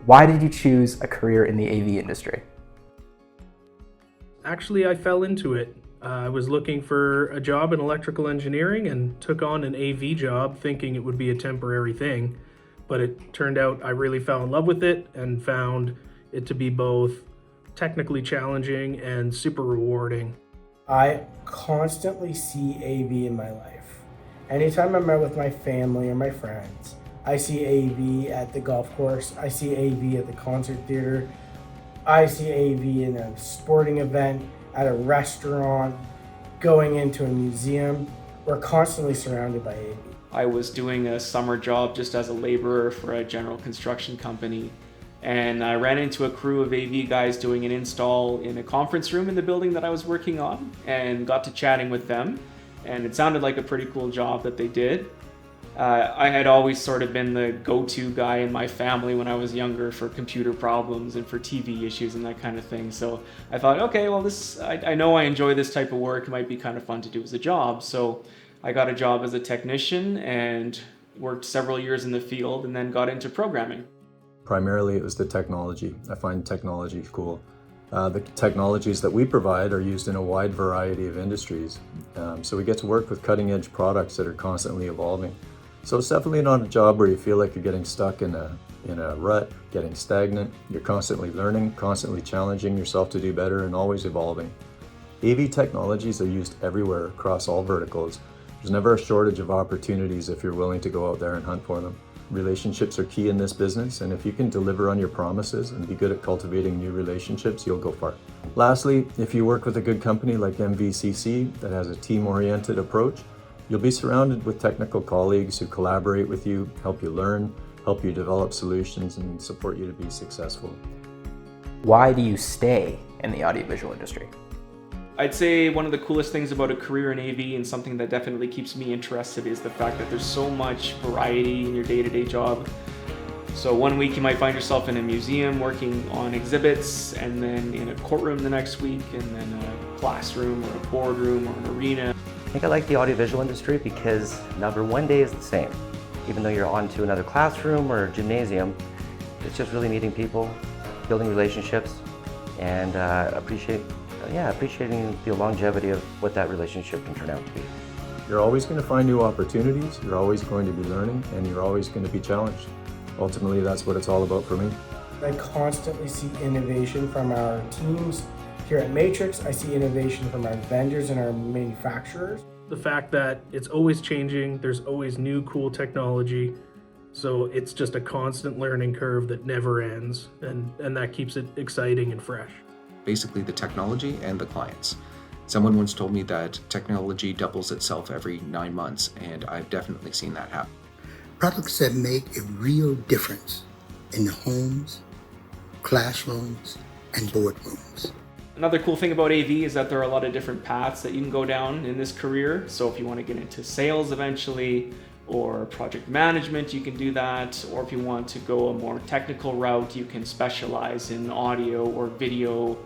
Why did you choose a career in the AV industry? Actually, I fell into it. I was looking for a job in electrical engineering and took on an AV job thinking it would be a temporary thing. But it turned out I really fell in love with it and found it to be both technically challenging and super rewarding. I constantly see AV in my life. Anytime I'm out with my family or my friends, I see AV at the golf course, I see AV at the concert theater, I see AV in a sporting event, at a restaurant, going into a museum. We're constantly surrounded by AV. I was doing a summer job just as a laborer for a general construction company, and I ran into a crew of AV guys doing an install in a conference room in the building that I was working on, and got to chatting with them, and it sounded like a pretty cool job that they did. I had always sort of been the go-to guy in my family when I was younger for computer problems and for TV issues and that kind of thing. So I thought, okay, well, I know I enjoy this type of work. It might be kind of fun to do as a job. So I got a job as a technician and worked several years in the field and then got into programming. Primarily, it was the technology. I find technology cool. The technologies that we provide are used in a wide variety of industries. So we get to work with cutting-edge products that are constantly evolving. So it's definitely not a job where you feel like you're getting stuck in a rut, getting stagnant. You're constantly learning, constantly challenging yourself to do better, and always evolving. AV technologies are used everywhere across all verticals. There's never a shortage of opportunities if you're willing to go out there and hunt for them. Relationships are key in this business, and if you can deliver on your promises and be good at cultivating new relationships, you'll go far. Lastly, if you work with a good company like MVCC that has a team-oriented approach, you'll be surrounded with technical colleagues who collaborate with you, help you learn, help you develop solutions, and support you to be successful. Why do you stay in the audiovisual industry? I'd say one of the coolest things about a career in AV and something that definitely keeps me interested is the fact that there's so much variety in your day-to-day job. So one week you might find yourself in a museum working on exhibits, and then in a courtroom the next week, and then a classroom or a boardroom or an arena. I think I like the audiovisual industry because never one day is the same. Even though you're on to another classroom or gymnasium, it's just really meeting people, building relationships, and appreciating the longevity of what that relationship can turn out to be. You're always going to find new opportunities, you're always going to be learning, and you're always going to be challenged. Ultimately, that's what it's all about for me. I constantly see innovation from our teams. Here at Matrix, I see innovation from our vendors and our manufacturers. The fact that it's always changing, there's always new cool technology, so it's just a constant learning curve that never ends, and that keeps it exciting and fresh. Basically the technology and the clients. Someone once told me that technology doubles itself every 9 months, and I've definitely seen that happen. Products that make a real difference in the homes, classrooms, and boardrooms. Another cool thing about AV is that there are a lot of different paths that you can go down in this career. So if you want to get into sales eventually, or project management, you can do that. Or if you want to go a more technical route, you can specialize in audio or video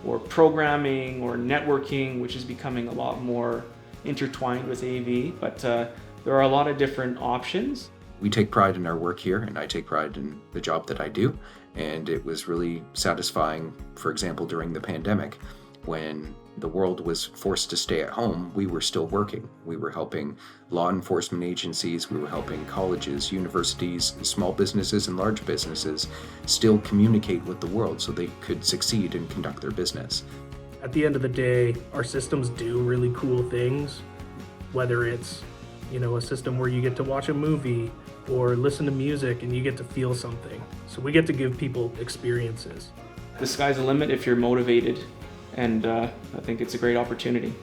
or programming or networking, which is becoming a lot more intertwined with AV. But there are a lot of different options. We take pride in our work here, and I take pride in the job that I do. And it was really satisfying, for example, during the pandemic, when the world was forced to stay at home, we were still working. We were helping law enforcement agencies, we were helping colleges, universities, small businesses and large businesses still communicate with the world so they could succeed and conduct their business. At the end of the day, our systems do really cool things, whether it's, a system where you get to watch a movie or listen to music and you get to feel something. So we get to give people experiences. The sky's the limit if you're motivated, and I think it's a great opportunity.